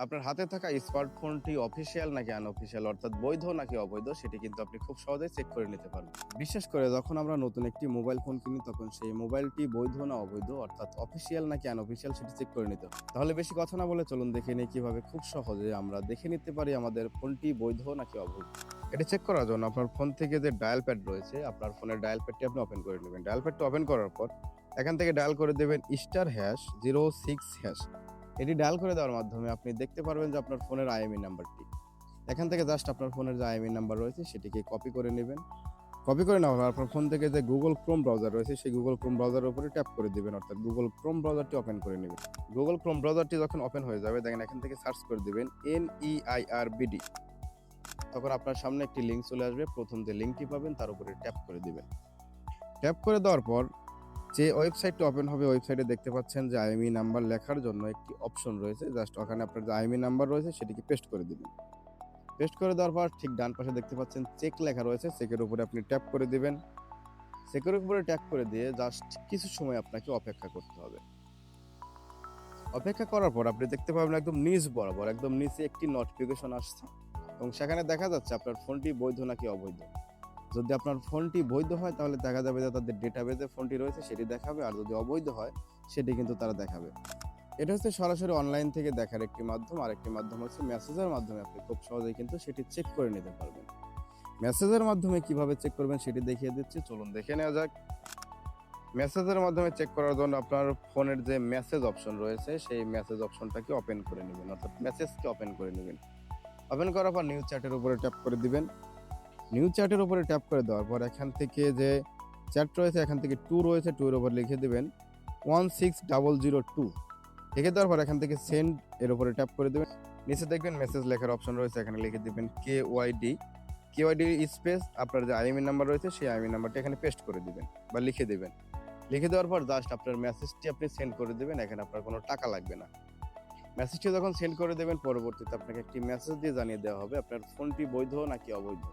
আপনার হাতে থাকা স্মার্টফোনটি অফিসিয়াল নাকি আনঅফিসিয়াল, অর্থাৎ বৈধ নাকি অবৈধ, সেটি কিন্তু আপনি খুব সহজেই চেক করে নিতে পারবেন। বিশেষ করে যখন আমরা নতুন একটি মোবাইল ফোন কিনি, তখন সেই মোবাইলটি বৈধ না অবৈধ, অর্থাৎ অফিসিয়াল নাকি আনঅফিসিয়াল, সেটি চেক করে নিতে হবে। তাহলে বেশি কথা না বলে চলুন দেখে নিই কিভাবে খুব সহজে আমরা দেখে নিতে পারি আমাদের ফোনটি বৈধ নাকি অবৈধ। এটি চেক করার জন্য আপনার ফোন থেকে যে ডায়াল প্যাড রয়েছে, আপনার ফোনের ডায়াল প্যাডটি আপনি ওপেন করে নেবেন। ডায়াল প্যাডটা ওপেন করার পর এখান থেকে ডায়াল করে দেবেন *#06#। এটি ডায়াল করে দেওয়ার মাধ্যমে আপনি দেখতে পারবেন যে আপনার ফোনের আইএমইআই নাম্বারটি। এখান থেকে জাস্ট আপনার ফোনের যে আইএমইআই নাম্বার রয়েছে সেটিকে কপি করে নেবেন। কপি করে নেওয়ার পর আপনার ফোন থেকে যে Google Chrome ব্রাউজার রয়েছে সেই Google Chrome ব্রাউজারের উপরে ট্যাপ করে দিবেন, অর্থাৎ Google Chrome ব্রাউজারটি ওপেন করে নেবেন। Google Chrome ব্রাউজারটি যখন ওপেন হয়ে যাবে, দেখেন এখান থেকে সার্চ করে দিবেন NEIRBD। তখন আপনার সামনে একটি লিঙ্ক চলে আসবে। প্রথম যে লিঙ্কটি পাবেন তার উপরে ট্যাপ করে দিবেন। ট্যাপ করে দেওয়ার পর যে ওয়েবসাইটটি ওপেন হবে, ওয়েবসাইটে দেখতে পাচ্ছেন যে আইএমইআই নাম্বার লেখার জন্য একটি অপশন রয়েছে। জাস্ট ওখানে আপনার যে আইএমইআই নাম্বার রয়েছে সেটিকে পেস্ট করে দিবেন। পেস্ট করে দেওয়ার পর ঠিক ডান পাশে দেখতে পাচ্ছেন চেক লেখা রয়েছে, চেকের উপরে আপনি ট্যাপ করে দিবেন। চেকের উপরে ট্যাপ করে দিয়ে জাস্ট কিছু সময় আপনাকে অপেক্ষা করতে হবে। অপেক্ষা করার পর আপনি দেখতে পাবেন একদম নিচ বরাবর একদম নিচে একটি নোটিফিকেশন আসছে এবং সেখানে দেখা যাচ্ছে আপনার ফোনটি বৈধ নাকি অবৈধ। যদি আপনার ফোনটি বৈধ হয় তাহলে দেখা যাবে যে তাদের ডেটাবেজে ফোনটি রয়েছে সেটি দেখাবে, আর যদি অবৈধ হয় সেটি কিন্তু তারা দেখাবে। এটা হচ্ছে সরাসরি অনলাইন থেকে দেখার একটি মাধ্যম। আর একটি মাধ্যম হচ্ছে মেসেজের মাধ্যমে আপনি খুব সহজেই কিন্তু সেটি চেক করে নিতে পারবেন। মেসেজের মাধ্যমে কিভাবে চেক করবেন সেটি দেখিয়ে দিচ্ছি, চলুন দেখে নেওয়া যাক। মেসেজের মাধ্যমে চেক করার জন্য আপনার ফোনের যে মেসেজ অপশন রয়েছে সেই মেসেজ অপশনটাকে ওপেন করে নেবেন, অর্থাৎ মেসেজকে ওপেন করে নেবেন। ওপেন করার পর নিউজ চ্যাটের উপরে ট্যাপ করে দিবেন। নিউজ চ্যাটের উপরে ট্যাপ করে দেওয়ার পর এখান থেকে যে চ্যাট রয়েছে এখান থেকে 2 রয়েছে, 2 এর উপর লিখে দিবেন 16002। লিখে দেওয়ার পর এখান থেকে সেন্ড এর উপরে ট্যাপ করে দেবেন। নিচে দেখবেন মেসেজ লেখার অপশন রয়েছে, এখানে লিখে দিবেন কেওয়াইডি স্পেস আপনার যে আইএমইআই নাম্বার রয়েছে সেই আইএমইআই নাম্বারটা এখানে পেস্ট করে দিবেন বা লিখে দিবেন। লিখে দেওয়ার পর জাস্ট আপনার মেসেজটি আপনি সেন্ড করে দিবেন, এখানে আপনার কোনো টাকা লাগবে না। মেসেজটি যখন সেন্ড করে দেবেন, পরবর্তীতে আপনাকে একটি মেসেজ দিয়ে জানিয়ে দেওয়া হবে আপনার ফোনটি বৈধ নাকি অবৈধ।